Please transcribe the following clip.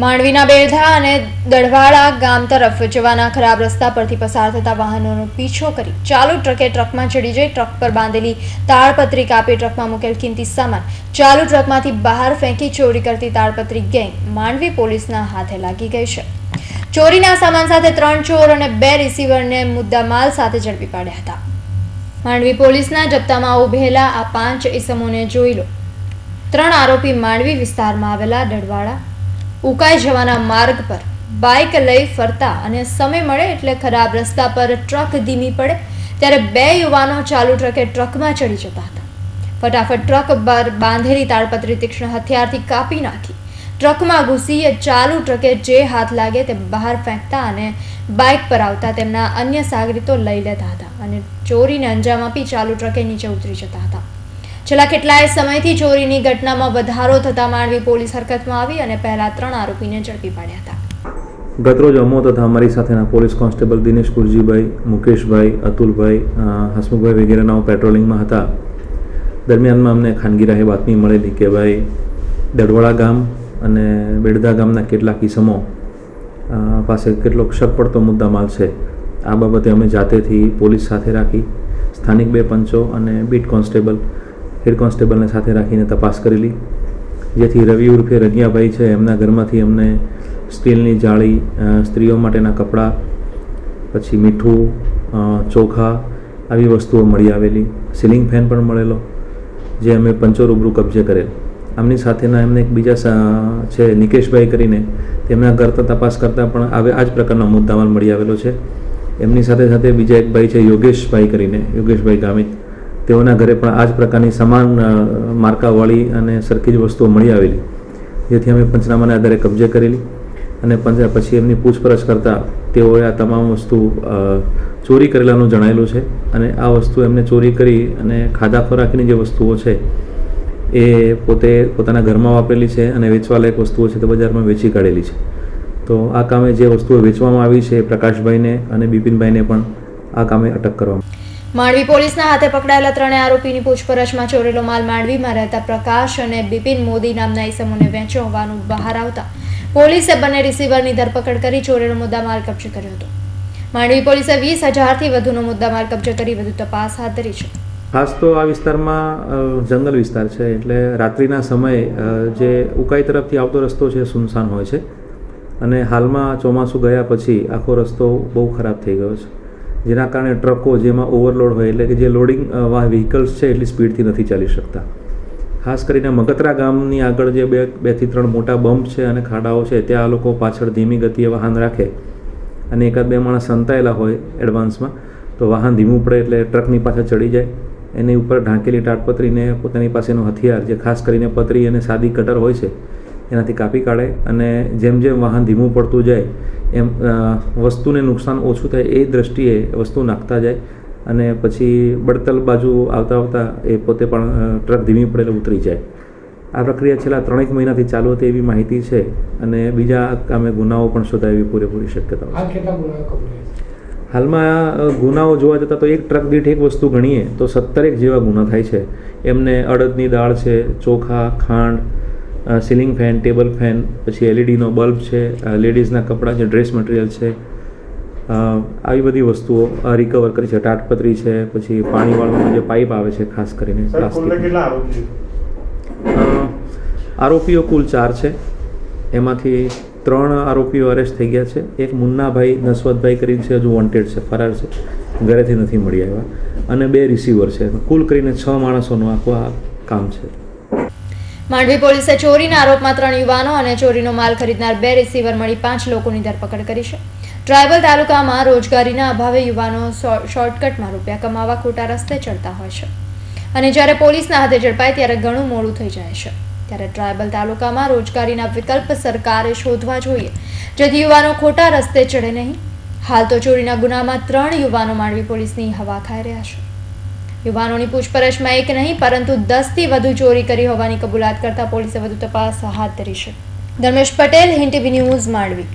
માંડવીના બેરધા અને દળવાડા ગામ તરફ જવાના ખરાબ રસ્તા પરથી પસાર થતા વાહનોનો પીછો કરી ચાલુ ટ્રકે ટ્રકમાં ચડી જઈ ટ્રક પર બાંધેલી તાળપત્રી કાપી ટ્રકમાં મૂકેલ કિંમતી સામાન ચાલુ ટ્રકમાંથી બહાર ફેંકી ચોરી કરતી તાળપત્રી ગેંગ માંડવી પોલીસના હાથે લાગી ગઈ છે। ચોરીના સામાન સાથે 3 ચોર અને 2 રિસીવરને મુદ્દામાલ સાથે ઝડપી પાડ્યા હતા। માંડવી પોલીસના જપ્તામાં ઉભેલા આ 5 ઇસમોને જોઈ લો। 3 આરોપી માંડવી વિસ્તારમાં આવેલા દળવાડા ઉકાઈ જવાના માર્ગ પર બાઇક લઈ ફરતા અને સમય મળે એટલે ખરાબ રસ્તા પર ટ્રક ધીમી પડે ત્યારે 2 યુવાનો ચાલુ ટ્રકે ટ્રકમાં ચડી જતા હતા। ફટાફટ ટ્રક પર બાંધેલી તાળપત્રી તીક્ષ્ણ હથિયારથી કાપી નાખી ટ્રકમાં ઘૂસી ચાલુ ટ્રકે જે હાથ લાગે તે બહાર ફેંકતા અને બાઇક પર આવતા તેમના અન્ય સાગરીતો લઈ લેતા હતા અને ચોરીને અંજામ આપી ચાલુ ટ્રકે નીચે ઉતરી જતા હતા। છેલ્લા કેટલાય સમયથી ચોરીની ઘટનામાં વધારો થતા માંડવી પોલીસ હરકતમાં આવી અને પહેલા 3 આરોપીને ઝડપી પાડ્યા હતા। ગતરોજ અમો તથા અમારી સાથેના પોલીસ કોન્સ્ટેબલ દિનેશ કુરજીભાઈ, મુકેશભાઈ, અતુલભાઈ, હસમુખભાઈ વગેરેના પેટ્રોલિંગમાં હતા। દરમિયાનમાં અમને ખાનગી રાહે બાતમી મળેલી કે ભાઈ દળવાડા ગામ અને બેડધા ગામના કેટલાક ઇસમો પાસે કેટલોક શક પડતો મુદ્દામાલ છે। આ બાબતે અમે જાતેથી પોલીસ સાથે રાખી સ્થાનિક 2 પંચો અને બીટ કોન્સ્ટેબલ હેડ કોન્સ્ટેબલને સાથે રાખીને તપાસ કરેલી, જેથી રવિ ઉર્ફે રગિયાભાઈ છે એમના ઘરમાંથી અમને સ્ટીલની જાળી, સ્ત્રીઓ માટેના કપડાં, પછી મીઠું, ચોખા આવી વસ્તુઓ મળી આવેલી। સીલિંગ ફેન પણ મળેલો, જે અમે પંચો રૂબરૂ કબજે કરેલ। આમની સાથેના એમને એક બીજા છે નિકેશભાઈ કરીને, તેમના ઘર તપાસ કરતાં પણ આ જ પ્રકારનો મુદ્દામાલ મળી આવેલો છે। એમની સાથે સાથે બીજા એક ભાઈ છે યોગેશભાઈ કરીને, યોગેશભાઈ ગામિત, તેઓના ઘરે પણ આ જ પ્રકારની સમાન માર્કાવાળી અને સરખી જ વસ્તુઓ મળી આવેલી, જેથી અમે પંચનામાના આધારે કબજે કરેલી અને પછી એમની પૂછપરછ કરતાં તેઓએ આ તમામ વસ્તુ ચોરી કરેલાનું જણાયેલું છે અને આ વસ્તુ એમને ચોરી કરી અને ખાધા ખોરાકની જે વસ્તુઓ છે એ પોતે પોતાના ઘરમાં વાપરેલી છે અને વેચવા લાયક વસ્તુઓ છે તે બજારમાં વેચી કાઢેલી છે। તો આ કામે જે વસ્તુઓ વેચવામાં આવી છે પ્રકાશભાઈને અને બિપિનભાઈને પણ આ કામે અટક કરવામાં। માંડવી પોલીસના હાથે પકડાયેલા 3 આરોપીની પૂછપરછમાં ચોરેલો માલ માંડવીમાં રહેતા પ્રકાશ અને બિપિન મોદી નામના ઇસમોને વેચ્યો હોવાનું બહાર આવતા પોલીસે બંને રિસીવરની ધરપકડ કરી ચોરેલો મુદ્દામાલ કબજે કર્યો હતો। માંડવી પોલીસે 20,000થી વધુનો મુદ્દામાલ કબજે કરી વધુ તપાસ હાથ ધરી છે। ખાસ તો આ વિસ્તારમાં જંગલ વિસ્તાર છે, એટલે રાત્રિના સમયે જે ઉકાઈ તરફથી આવતો રસ્તો છે સુનસાન હોય છે અને હાલમાં ચોમાસું ગયા પછી આખો રસ્તો બહુ ખરાબ થઈ ગયો છે, જેના કારણે ટ્રકો જેમાં ઓવરલોડ હોય એટલે કે જે લોડિંગ વ્હીકલ્સ છે એટલી સ્પીડથી નથી ચાલી શકતા। ખાસ કરીને મગતરા ગામની આગળ જે 2 થી 3 મોટા બમ્પ છે અને ખાડાઓ છે ત્યાં આ લોકો પાછળ ધીમી ગતિએ વાહન રાખે અને 1-2 માણસ સંતાયેલા હોય એડવાન્સમાં તો વાહન ધીમું પડે એટલે ટ્રકની પાછળ ચડી જાય, એની ઉપર ઢાંકેલી તાડપત્રીને પોતાની પાસેનું હથિયાર જે ખાસ કરીને પતરી અને સાદી કટર હોય છે એનાથી કાપી કાઢે અને જેમ જેમ વાહન ધીમું પડતું જાય એમ વસ્તુને નુકસાન ઓછું થાય એ દ્રષ્ટિએ વસ્તુ નાખતા જાય અને પછી બળતલ બાજુ આવતા એ પોતે પણ ટ્રક ધીમી પડે ઉતરી જાય। આ પ્રક્રિયા છેલ્લા 3 મહિનાથી ચાલુ હતી એવી માહિતી છે અને બીજા કામે ગુનાઓ પણ શોધાય એવી પૂરેપૂરી શક્યતાઓ છે। હાલમાં ગુનાઓ જોવા જતાં તો એક ટ્રક દીઠ એક વસ્તુ ગણીએ તો 17 જેવા ગુના થાય છે। એમને અડદની દાળ છે, ચોખા, ખાંડ, સીલિંગ ફેન, ટેબલ ફેન, પછી એલઈડીનો બલ્બ છે, લેડીઝના કપડાં છે, ડ્રેસ મટીરિયલ છે, આવી બધી વસ્તુઓ રિકવર કરી છે। તાડપત્રી છે, પછી પાણીવાળવાનો જે પાઇપ આવે છે ખાસ કરીને પ્લાસ્ટિક। આરોપીઓ કુલ 4 છે, એમાંથી 3 આરોપીઓ અરેસ્ટ થઈ ગયા છે। એક મુન્નાભાઈ નસવતભાઈ કરીને છે, હજુ વોન્ટેડ છે, ફરાર છે, ઘરેથી નથી મળી આવ્યા અને 2 રિસીવર છે। કુલ કરીને 6 માણસોનું આખું આ કામ છે। માંડવી પોલીસે ચોરીના આરોપમાં 3 યુવાનો અને ચોરીનો માલ ખરીદનાર 2 રિસીવર મળી 5 લોકોની ધરપકડ કરી છે। ટ્રાયબલ તાલુકામાં રોજગારીના અભાવે યુવાનો શોર્ટકટમાં રૂપિયા કમાવા ખોટા રસ્તે ચડતા હોય છે અને જ્યારે પોલીસના હાથે ઝડપાય ત્યારે ઘણું મોડું થઈ જાય છે। ત્યારે ટ્રાયબલ તાલુકામાં રોજગારીના વિકલ્પ સરકારે શોધવા જોઈએ, જેથી યુવાનો ખોટા રસ્તે ચડે નહીં। હાલ તો ચોરીના ગુનામાં 3 યુવાનો માંડવી પોલીસની હવા ખાઈ રહ્યા છે। યુવાનોની પૂછપરછમાં 1 નહીં પરંતુ 10થી વધુ ચોરી કરી હોવાની કબૂલાત કરતા પોલીસે વધુ તપાસ હાથ ધરી છે। Dharmesh Patel, Hind TV news, Mandvi.